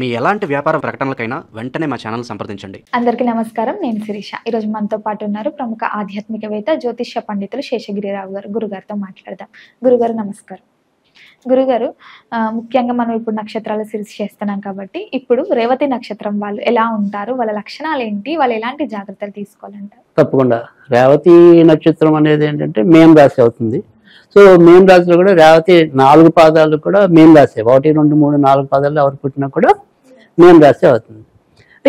మీ ఎలాంటి వ్యాపార ప్రకటనలకైనా వెంటనే మా ఛానల్ సంప్రదించండి. అందరికీ నమస్కారం. నేను శిరీష. ఈరోజు మనతో పాటు ఉన్నారు ప్రముఖ ఆధ్యాత్మికవేత్త జ్యోతిష్య పండితులు శేషగిరిరావు గారు. గురుగారితో మాట్లాడదాం. గురుగారు నమస్కారం. గురుగారు, ముఖ్యంగా మనం ఇప్పుడు నక్షత్రాల సిరీస్ చేస్తున్నాం కాబట్టి ఇప్పుడు రేవతి నక్షత్రం వాళ్ళు ఎలా ఉంటారు, వాళ్ళ లక్షణాలు ఏంటి, వాళ్ళు ఎలాంటి జాగ్రత్తలు తీసుకోవాలంటారు? తప్పకుండా. రేవతి నక్షత్రం అనేది ఏంటంటే మేం రాశి అవుతుంది. సో మేం రాశిలో కూడా రేవతి 4 పాదాలు కూడా మేం రాశి, 1, 2, 3, 4 పాదాలు ఎవరు పుట్టినా కూడా మేం రాశి అవుతుంది.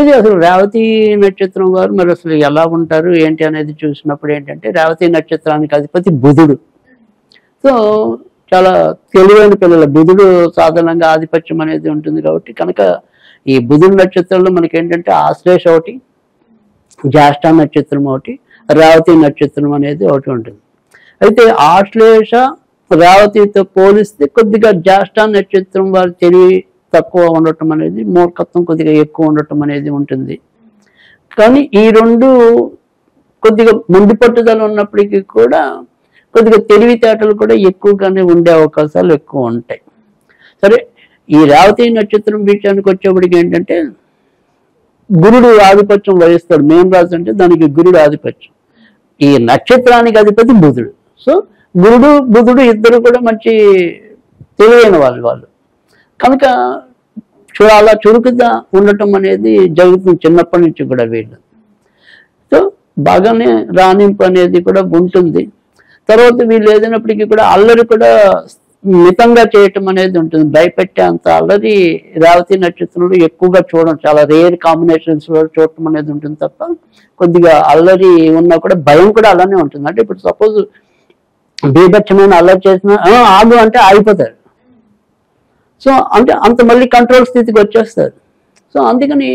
ఇది అసలు రేవతి నక్షత్రం వారు మరి అసలు ఎలా ఉంటారు ఏంటి అనేది చూసినప్పుడు ఏంటంటే, రేవతి నక్షత్రానికి అధిపతి బుధుడు. సో చాలా తెలివైన పిల్లలు. బుధుడు సాధారణంగా ఆధిపత్యం అనేది ఉంటుంది కాబట్టి కనుక ఈ బుధుడు నక్షత్రంలో మనకి ఏంటంటే ఆశ్లేష ఒకటి, జ్యేష్ఠ నక్షత్రం ఒకటి, రేవతి నక్షత్రం అనేది ఒకటి ఉంటుంది. అయితే ఆశ్లేష రేవతితో పోలిస్తే కొద్దిగా జ్యేష్ఠ నక్షత్రం వారి తెలివి తక్కువ ఉండటం అనేది, మూర్ఖత్వం కొద్దిగా ఎక్కువ ఉండటం అనేది ఉంటుంది. కానీ ఈ రెండు కొద్దిగా మొండి పట్టుదల ఉన్నప్పటికీ కూడా కొద్దిగా తెలివితేటలు కూడా ఎక్కువగానే ఉండే అవకాశాలు ఎక్కువ ఉంటాయి. సరే, ఈ రేవతి నక్షత్రం విషయానికి వచ్చేప్పటికి ఏంటంటే గురుడు ఆధిపత్యం వహిస్తాడు. మేం రాశి అంటే దానికి గురుడు ఆధిపత్యం. ఈ నక్షత్రానికి అధిపతి బుధుడు. సో గురుడు బుధుడు ఇద్దరు కూడా మంచి తెలివైన వాళ్ళు కనుక చాలా చురుకుగా ఉండటం అనేది జరుగుతుంది చిన్నప్పటి నుంచి కూడా వీళ్ళు. సో బాగానే రాణింపు అనేది కూడా ఉంటుంది. తర్వాత వీళ్ళు ఏదైనప్పటికీ కూడా అల్లరి కూడా మితంగా చేయటం అనేది ఉంటుంది. భయపెట్టే అంత అల్లరి రేవతి నక్షత్రంలో ఎక్కువగా చూడడం, చాలా రేర్ కాంబినేషన్స్ లో చూడటం అనేది ఉంటుంది తప్ప కొద్దిగా అల్లరి ఉన్నా కూడా భయం కూడా అలానే ఉంటుంది. అంటే ఇప్పుడు సపోజ్ బీభత్సమైన అల్లరి చేసినా ఆగు అంటే ఆగిపోతారు. సో అంటే అంత మళ్ళీ కంట్రోల్ స్థితికి వచ్చేస్తారు. సో అందుకని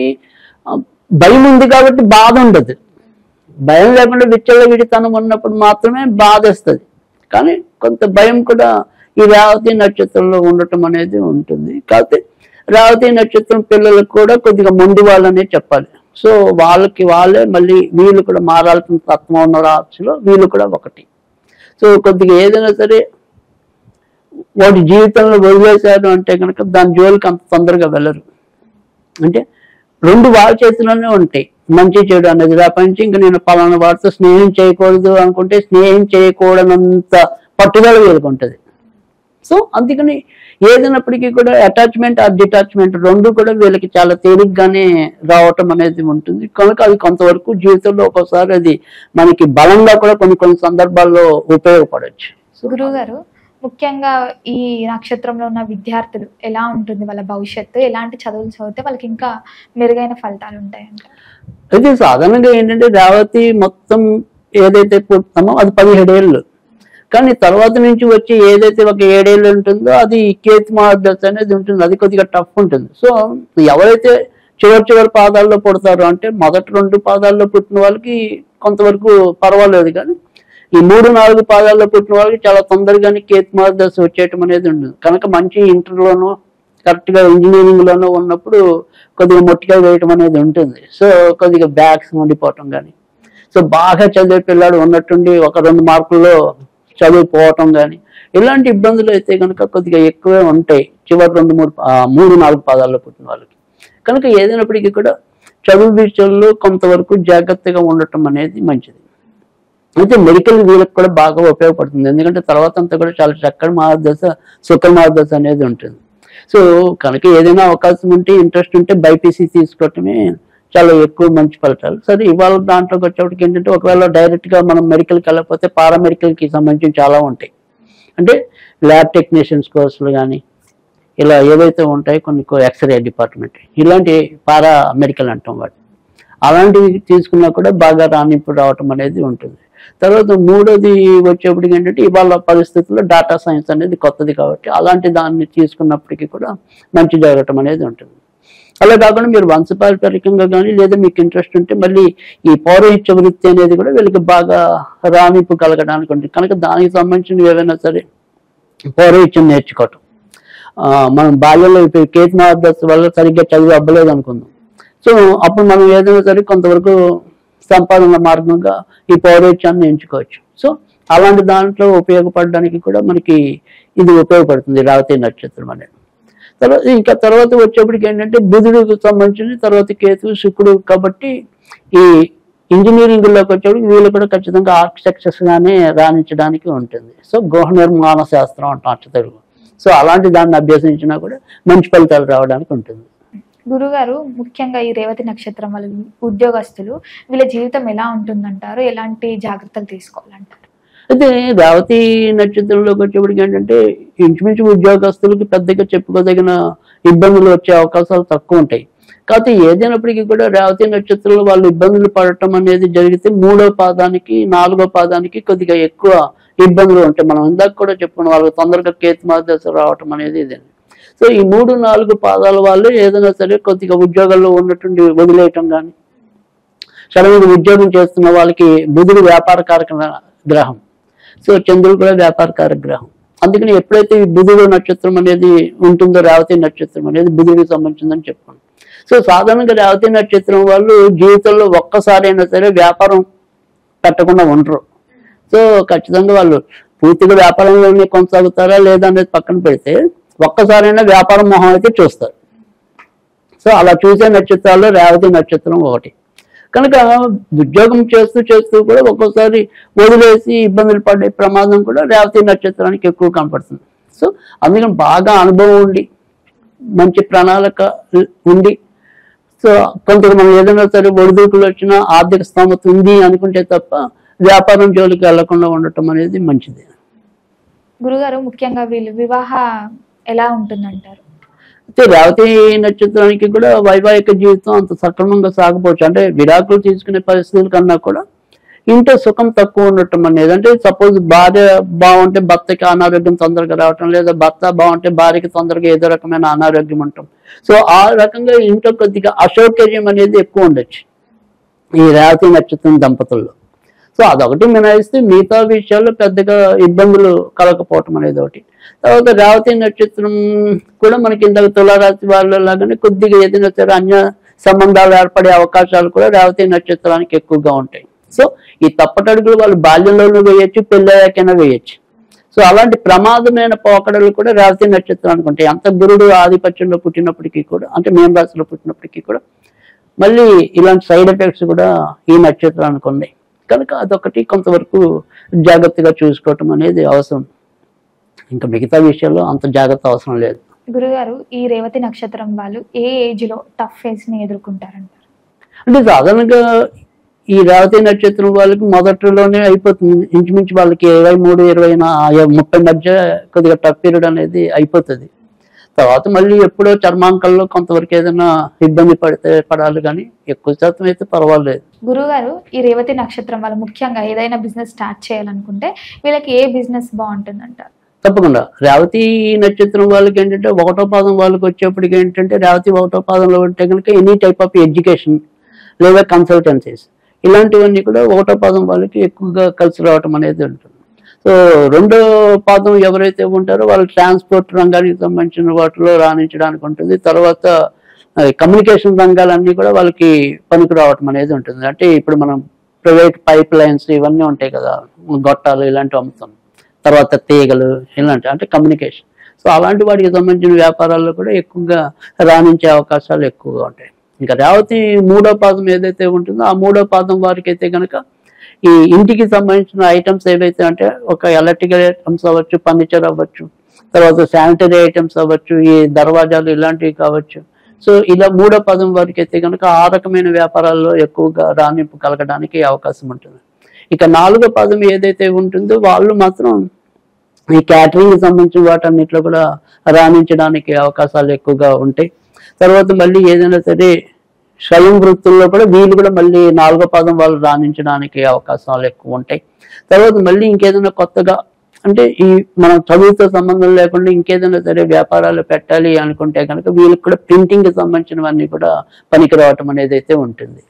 భయం ఉంది కాబట్టి బాధ ఉండదు. భయం లేకుండా విచ్చలవిడితనం ఉన్నప్పుడు మాత్రమే బాధ వస్తుంది. కానీ కొంత భయం కూడా ఈ రేవతి నక్షత్రంలో ఉండటం అనేది ఉంటుంది. కాకపోతే రేవతి నక్షత్రం పిల్లలకు కూడా కొద్దిగా మొండి వాళ్ళనే చెప్పాలి. సో వాళ్ళకి వాళ్ళే మళ్ళీ వీళ్ళు కూడా మారాల్సిన తత్వం ఉన్న రాశిలో వీళ్ళు కూడా ఒకటి. సో కొద్దిగా ఏదైనా సరే వాటి జీవితంలో వదిలేశారు అంటే కనుక దాని జోలికి అంత తొందరగా వెళ్ళరు. అంటే రెండు వాళ్ళ చేతిలోనే ఉంటాయి, మంచి చెడు అనేది. రేపటి నుంచి ఇంకా నేను పలానా వాడితో స్నేహం చేయకూడదు అనుకుంటే స్నేహం చేయకూడనంత పట్టుదల వీళ్ళకుంటుంది. సో అందుకని ఏదైనప్పటికీ కూడా అటాచ్మెంట్ ఆర్ డిటాచ్మెంట్ రెండు కూడా వీళ్ళకి చాలా తేలిగ్గానే రావటం అనేది ఉంటుంది. కనుక అది కొంతవరకు జీవితంలో ఒక్కోసారి అది మనకి బలంగా కూడా కొన్ని సందర్భాల్లో ఉపయోగపడవచ్చు. గురువు గారు, ముఖ్యంగా ఈ నక్షత్రంలో ఉన్న విద్యార్థులు ఎలా ఉంటుంది, వాళ్ళ భవిష్యత్తు, ఎలాంటి చదువులు చదివితే వాళ్ళకి ఇంకా మెరుగైన ఫలితాలు ఉంటాయంట? అయితే సాధారణంగా ఏంటంటే రేవతి మొత్తం ఏదైతే పుట్టామో అది 17 ఏళ్ళు. కానీ తర్వాత నుంచి వచ్చి ఏదైతే ఒక 7 ఏళ్ళు ఉంటుందో అది కేతు మహాదశ అనేది ఉంటుంది. అది కొద్దిగా టఫ్ ఉంటుంది. సో ఎవరైతే చివరి పాదాల్లో పుడతారో అంటే మొదటి 2 పాదాల్లో పుట్టిన వాళ్ళకి కొంతవరకు పర్వాలేదు. కానీ ఈ 3, 4 పాదాల్లో పుట్టిన వాళ్ళకి చాలా తొందరగానే కేతు మహాదశ వచ్చేయటం అనేది ఉంటుంది. కనుక మంచి ఇంటర్లోనో కరెక్ట్గా ఇంజనీరింగ్ లోనో ఉన్నప్పుడు కొద్దిగా మొట్టిగా వేయటం అనేది ఉంటుంది. సో కొద్దిగా బ్యాగ్స్ ఉండిపోవటం కానీ, సో బాగా చదివే పిల్లాడు ఉన్నట్టుండి 1-2 మార్కుల్లో చదువుకోవటం కానీ ఇలాంటి ఇబ్బందులు అయితే కనుక కొద్దిగా ఎక్కువే ఉంటాయి చివరి 3-4 పాదాల్లో పుట్టిన వాళ్ళకి. కనుక ఏదైనప్పటికీ కూడా చదువు విషయంలో కొంతవరకు జాగ్రత్తగా ఉండటం అనేది మంచిది. అయితే మెడికల్ వీళ్ళకి కూడా బాగా ఉపయోగపడుతుంది. ఎందుకంటే తర్వాత అంతా కూడా చాలా చక్కటి మహాదశ, శుక్ర మహాదశ అనేది ఉంటుంది. సో కనుక ఏదైనా అవకాశం ఉంటే, ఇంట్రెస్ట్ ఉంటే బైపీసీ తీసుకోవటమే చాలా ఎక్కువ మంచి ఫలితాలు. సరే, ఇవాళ దాంట్లోకి వచ్చేప్పటికి ఏంటంటే ఒకవేళ డైరెక్ట్గా మనం మెడికల్కి వెళ్ళకపోతే పారామెడికల్కి సంబంధించి చాలా ఉంటాయి. అంటే ల్యాబ్ టెక్నీషియన్స్ కోర్సులు కానీ ఇలా ఏవైతే ఉంటాయో కొన్ని ఎక్స్రే డిపార్ట్మెంట్ ఇలాంటి పారా మెడికల్ అంటాం వాటి, అలాంటివి తీసుకున్నా కూడా బాగా రాణింపు రావటం అనేది ఉంటుంది. తర్వాత మూడోది వచ్చేప్పటికి ఏంటంటే ఇవాళ పరిస్థితుల్లో డేటా సైన్స్ అనేది కొత్తది కాబట్టి అలాంటి దాన్ని తీసుకున్నప్పటికీ కూడా మంచి జరగటం అనేది ఉంటుంది. అలా కాకుండా మీరు వంశపారంపర్యంగా కానీ లేదా మీకు ఇంట్రెస్ట్ ఉంటే మళ్ళీ ఈ పౌరోహిత్య వృత్తి అనేది కూడా వీళ్ళకి బాగా రాణింపు కలగడానికి ఉంటుంది. కనుక దానికి సంబంధించిన ఏవైనా సరే పౌరోహిత్యం నేర్చుకోవటం. మనం బాల్యంలో ఇప్పుడు కేతు మహాదశ వల్ల సరిగ్గా చదువు అవ్వలేదు అనుకుందాం. సో అప్పుడు మనం ఏదైనా సరే కొంతవరకు సంపాదన మార్గంగా ఈ పౌరోహిత్యాన్ని ఎంచుకోవచ్చు. సో అలాంటి దాంట్లో ఉపయోగపడడానికి కూడా మనకి ఇది ఉపయోగపడుతుంది రేవతి నక్షత్రం అనేది. తర్వాత వచ్చేప్పటికి ఏంటంటే బుధుడికి సంబంధించి తర్వాత కేతు శుక్రుడు కాబట్టి ఈ ఇంజనీరింగ్ లోకి వచ్చేప్పటికి వీళ్ళు కూడా ఖచ్చితంగా ఆర్కిటెక్చర్స్ గానే రాణించడానికి ఉంటుంది. సో గృహ నిర్మాణ శాస్త్రం అంటాం అచ్చ తెలుగు. సో అలాంటి దాన్ని అభ్యసించినా కూడా మంచి ఫలితాలు రావడానికి ఉంటుంది. గురుగారు ముఖ్యంగా ఈ రేవతి నక్షత్రం వాళ్ళ ఉద్యోగస్తులు వీళ్ళ జీవితం ఎలా ఉంటుందంటారు, ఎలాంటి జాగ్రత్తలు తీసుకోవాలంటారు? అయితే రేవతి నక్షత్రంలోకి వచ్చేప్పటికి ఏంటంటే ఇంచుమించు ఉద్యోగస్తులకి పెద్దగా చెప్పుకోదగిన ఇబ్బందులు వచ్చే అవకాశాలు తక్కువ ఉంటాయి. కాకపోతే ఏదైనప్పటికీ కూడా రేవతి నక్షత్రంలో వాళ్ళు ఇబ్బందులు పడటం అనేది జరిగితే 3వ పాదానికి 4వ పాదానికి కొద్దిగా ఎక్కువ ఇబ్బందులు ఉంటాయి. మనం ఇందాక కూడా చెప్పుకున్న వాళ్ళకి తొందరగా కేతు మహాదశ రావటం అనేది ఇదండి. సో ఈ 3, 4 పాదాల వాళ్ళు ఏదైనా సరే కొద్దిగా ఉద్యోగాల్లో ఉన్నటువంటి వదిలేయటం కానీ, సడన్గా ఉద్యోగం చేస్తున్న వాళ్ళకి బుధుడు వ్యాపారకారక గ్రహం, సో చంద్రుడు కూడా వ్యాపారకారక గ్రహం. అందుకని ఎప్పుడైతే ఈ బుధుడు నక్షత్రం అనేది ఉంటుందో రేవతి నక్షత్రం అనేది బుధుడికి సంబంధించిందని చెప్పుకోండి. సో సాధారణంగా రేవతి నక్షత్రం వాళ్ళు జీవితంలో ఒక్కసారైనా సరే వ్యాపారం పెట్టకుండా ఉండరు. సో ఖచ్చితంగా వాళ్ళు పూర్తిగా వ్యాపారంలోనే కొనసాగుతారా లేదా అనేది పక్కన పెడితే ఒక్కసారైనా వ్యాపారం మొహం అయితే చూస్తారు. సో అలా చూసే నక్షత్రాల్లో రేవతి నక్షత్రం ఒకటి. కనుక ఉద్యోగం చేస్తూ కూడా ఒక్కోసారి వదిలేసి ఇబ్బందులు పడే ప్రమాదం కూడా రేవతి నక్షత్రానికి ఎక్కువ కనపడుతుంది. సో అందుకని బాగా అనుభవం ఉండి మంచి ప్రణాళిక ఉండి, సో కొంత మనం ఏదైనా సరే ఒడిదుడుకులు వచ్చినా ఆర్థిక స్తోమత ఉంది అనుకుంటే తప్ప వ్యాపారం జోలికి వెళ్లకుండా ఉండటం అనేది మంచిది. గురుగారు ముఖ్యంగా వీళ్ళు వివాహ ఎలా ఉంటుందంటారు? అయితే రేవతి నక్షత్రానికి కూడా వైవాహిక జీవితం అంత సక్రమంగా సాగపోవచ్చు. అంటే విడాకులు తీసుకునే పరిస్థితుల కన్నా కూడా ఇంట్లో సుఖం తక్కువ ఉండటం అనేది, అంటే సపోజ్ భార్య బాగుంటే భర్తకి అనారోగ్యం తొందరగా రావటం, లేదా భర్త బాగుంటే భార్యకి తొందరగా ఏదో రకమైన అనారోగ్యం ఉండటం. సో ఆ రకంగా ఇంట్లో కొద్దిగా అసౌకర్యం అనేది ఎక్కువ ఉండొచ్చు ఈ రేవతి నక్షత్రం దంపతుల్లో. సో అదొకటి మినహాయిస్తే మిగతా విషయాల్లో పెద్దగా ఇబ్బందులు కలగకపోవటం అనేది ఒకటి. తర్వాత రేవతి నక్షత్రం కూడా మనకి ఇందాక తులారాశి వాళ్ళలాగానే కొద్దిగా ఏదైనా సరే అన్య సంబంధాలు ఏర్పడే అవకాశాలు కూడా రేవతి నక్షత్రానికి ఎక్కువగా ఉంటాయి. సో ఈ తప్పటడుగులు వాళ్ళు బాల్యంలోనూ వేయచ్చు, పెళ్ళయ్యాకైనా వేయచ్చు. సో అలాంటి ప్రమాదమైన పోకడలు కూడా రేవతి నక్షత్రానికి ఉంటాయి. అంత గురుడు ఆధిపత్యంలో పుట్టినప్పటికీ కూడా, అంటే మేన రాశిలో పుట్టినప్పటికీ కూడా మళ్ళీ ఇలాంటి సైడ్ ఎఫెక్ట్స్ కూడా ఈ నక్షత్రానికి ఉన్నాయి. కనుక అదొకటి కొంతవరకు జాగ్రత్తగా చూసుకోవటం అనేది అవసరం. ఇంకా మిగతా విషయాల్లో అంత జాగ్రత్త అవసరం లేదు. గురుగారు ఈ రేవతి నక్షత్రం వాళ్ళు ఏ ఏజ్ లో టఫ్ ఫేజ్ ని ఎదుర్కొంటారంటారు? అంటే సాధారణంగా ఈ రేవతి నక్షత్రం వాళ్ళకి మొదట్లోనే అయిపోతుంది. ఇంచుమించు వాళ్ళకి 23, 20, 30 మధ్య కొద్దిగా టఫ్ పీరియడ్ అనేది అయిపోతుంది. తర్వాత మళ్ళీ ఎప్పుడో చర్మాంకంలో కొంతవరకు ఏదైనా ఇబ్బంది పడాలి, కానీ ఎక్కువ శాతం అయితే పర్వాలేదు. గురుగారు ఈ రేవతి నక్షత్రం వాళ్ళు ముఖ్యంగా ఏదైనా బిజినెస్ స్టార్ట్ చేయాలనుకుంటే వీళ్ళకి ఏ బిజినెస్ బాగుంటుంది అంటారు? తప్పకుండా రేవతి నక్షత్రం వాళ్ళకి ఏంటంటే 1వ పాదం వాళ్ళకి వచ్చేప్పటికి ఏంటంటే రేవతి 1వ పాదంలో ఉంటే కనుక ఎనీ టైప్ ఆఫ్ ఎడ్యుకేషన్ లేదా కన్సల్టెన్సీస్ ఇలాంటివన్నీ కూడా 1వ పాదం వాళ్ళకి ఎక్కువగా కలిసి రావటం అనేది ఉంటుంది. సో 2వ పాదం ఎవరైతే ఉంటారో వాళ్ళు ట్రాన్స్పోర్ట్ రంగానికి సంబంధించిన వాటిలో రాణించడానికి ఉంటుంది. తర్వాత కమ్యూనికేషన్ రంగాలన్నీ కూడా వాళ్ళకి పనికి రావటం అనేది ఉంటుంది. అంటే ఇప్పుడు మనం ప్రైవేట్ పైప్ లైన్స్ ఇవన్నీ ఉంటాయి కదా, గొట్టాలు ఇలాంటివి అమ్ముతాం, తర్వాత తీగలు ఇలాంటి అంటే కమ్యూనికేషన్. సో అలాంటి వాటికి సంబంధించిన వ్యాపారాల్లో కూడా ఎక్కువగా రాణించే అవకాశాలు ఎక్కువగా ఉంటాయి. ఇంకా రేవతి 3వ పాదం ఏదైతే ఉంటుందో ఆ 3వ పాదం వారికి అయితే కనుక ఈ ఇంటికి సంబంధించిన ఐటమ్స్ ఏవైతే అంటే ఒక ఎలక్ట్రికల్ ఐటమ్స్ అవ్వచ్చు, ఫర్నిచర్ అవ్వచ్చు, తర్వాత శానిటరీ ఐటమ్స్ అవ్వచ్చు, ఈ దర్వాజాలు ఇలాంటివి కావచ్చు. సో ఇలా 3వ పాదం వారికి అయితే కనుక ఆ రకమైన వ్యాపారాల్లో ఎక్కువగా రాణింపు కలగడానికి అవకాశం ఉంటుంది. ఇక 4వ పాదం ఏదైతే ఉంటుందో వాళ్ళు మాత్రం ఈ క్యాటరింగ్ సంబంధించిన వాటన్నిటిలో కూడా రాణించడానికి అవకాశాలు ఎక్కువగా ఉంటాయి. తర్వాత మళ్ళీ ఏదైనా సరే స్వయం వృత్తుల్లో కూడా వీళ్ళు కూడా మళ్ళీ 4వ పాదం వాళ్ళు రాణించడానికి అవకాశాలు ఎక్కువ ఉంటాయి. తర్వాత మళ్ళీ ఇంకేదైనా కొత్తగా అంటే ఈ మనం చదువుతో సంబంధం లేకుండా ఇంకేదైనా సరే వ్యాపారాలు పెట్టాలి అనుకుంటే కనుక వీళ్ళకి కూడా ప్రింటింగ్ కి సంబంధించినవన్నీ కూడా పనికి రావటం అనేది అయితే ఉంటుంది.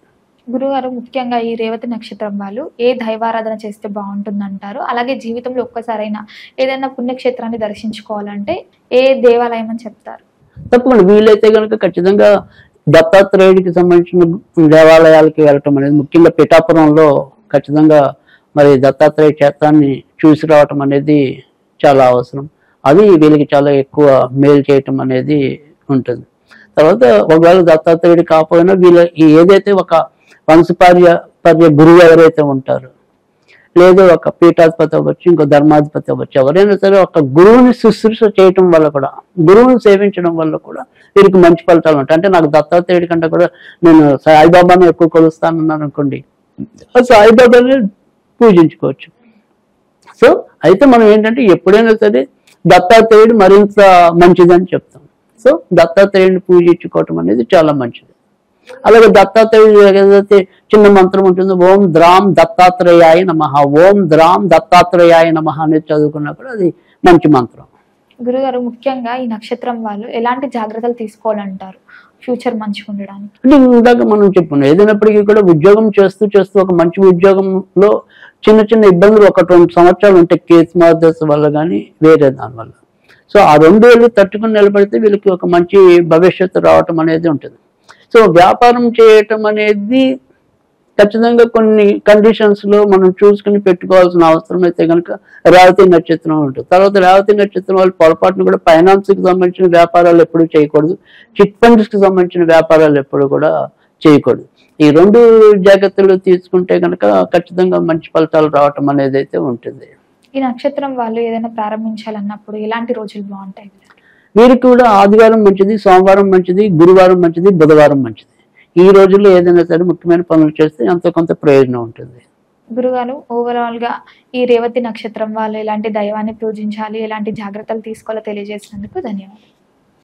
గురుగారు ముఖ్యంగా ఈ రేవతి నక్షత్రం వాళ్ళు ఏ దైవారాధన చేస్తే బాగుంటుంది అంటారు? అలాగే జీవితంలో ఒక్కసారైనా ఏదైనా పుణ్యక్షేత్రాన్ని దర్శించుకోవాలంటే ఏ దేవాలయం అని చెప్తారు? తప్పకుండా వీలైతే కనుక ఖచ్చితంగా దత్తాత్రేయుడికి సంబంధించిన దేవాలయాలకి వెళ్ళటం అనేది, ముఖ్యంగా పిఠాపురంలో ఖచ్చితంగా మరి దత్తాత్రేయ క్షేత్రాన్ని చూసి రావటం అనేది చాలా అవసరం. అది వీళ్ళకి చాలా ఎక్కువ మేలు చేయటం అనేది ఉంటుంది. తర్వాత ఒకవేళ దత్తాత్రేయుడు కాకపోయినా వీళ్ళ ఏదైతే ఒక వంశపార్య గురువు ఎవరైతే ఉంటారో, లేదు ఒక పీఠాధిపతి అవ్వచ్చు, ఇంకో ధర్మాధిపతి అవ్వచ్చు, ఎవరైనా సరే ఒక గురువుని శుశ్రూష చేయటం వల్ల కూడా, గురువుని సేవించడం వల్ల కూడా వీరికి మంచి ఫలితాలు ఉంటాయి. అంటే నాకు దత్తాత్రేయుడి కంటే కూడా నేను సాయిబాబాని ఎక్కువ కొలుస్తానన్నాను అనుకోండి, ఆ సాయిబాబాని పూజించుకోవచ్చు. సో అయితే మనం ఏంటంటే ఎప్పుడైనా సరే దత్తాత్రేయుడు మరింత మంచిదని చెప్తాం. సో దత్తాత్రేయుడిని పూజించుకోవటం అనేది చాలా మంచిది. అలాగే దత్తాత్రేయుడు ఏదైతే చిన్న మంత్రం ఉంటుందో, ఓం ద్రాం దత్తాత్రేయాయ నమః, ఓం ద్రాం దత్తాత్రేయాయ నమః అనేది చదువుకున్నా కూడా అది మంచి మంత్రం. గురుగారు, ముఖ్యంగా ఈ నక్షత్రం వాళ్ళు ఎలాంటి జాగ్రత్తలు తీసుకోవాలంటారు ఫ్యూచర్ మంచిగా ఉండడానికి? అంటే ఇందాక మనం చెప్పుకున్నాం, ఏదైనప్పటికీ కూడా ఉద్యోగం చేస్తూ ఒక మంచి ఉద్యోగంలో చిన్న చిన్న ఇబ్బందులు 1-2 సంవత్సరాలు ఉంటాయి, కేసు మార్దశ వల్ల కానీ వేరే దానివల్ల. సో ఆ 2 ఏళ్ళు తట్టుకుని నిలబడితే వీళ్ళకి ఒక మంచి భవిష్యత్తు రావటం అనేది ఉంటుంది. సో వ్యాపారం చేయటం అనేది ఖచ్చితంగా కొన్ని కండిషన్స్ లో మనం చూసుకుని పెట్టుకోవాల్సిన అవసరం అయితే కనుక రేవతి నక్షత్రం ఉంటుంది. తర్వాత రేవతి నక్షత్రం వాళ్ళు పొరపాటును కూడా ఫైనాన్స్ కి సంబంధించిన వ్యాపారాలు ఎప్పుడు చేయకూడదు, చిట్ ఫండ్స్ కి సంబంధించిన వ్యాపారాలు ఎప్పుడు కూడా చేయకూడదు. ఈ 2 జాగ్రత్తలు తీసుకుంటే కనుక ఖచ్చితంగా మంచి ఫలితాలు రావటం అనేది అయితే ఉంటుంది. ఈ నక్షత్రం వాళ్ళు ఏదైనా ప్రారంభించాలన్నప్పుడు ఎలాంటి రోజులు బాగుంటాయి? వీరికి కూడా ఆదివారం మంచిది, సోమవారం మంచిది, గురువారం మంచిది, బుధవారం మంచిది. ఈ రోజుల్లో ఏదైనా సరే ముఖ్యమైన పనులు చేస్తే ఎంతో కొంత ప్రయోజనం ఉంటుంది. గురుగారు, ఓవరాల్ గా ఈ రేవతి నక్షత్రం వాళ్ళు ఎలాంటి దైవాన్ని పూజించాలి, ఎలాంటి జాగ్రత్తలు తీసుకోవాలో తెలియజేసినందుకు ధన్యవాదాలు.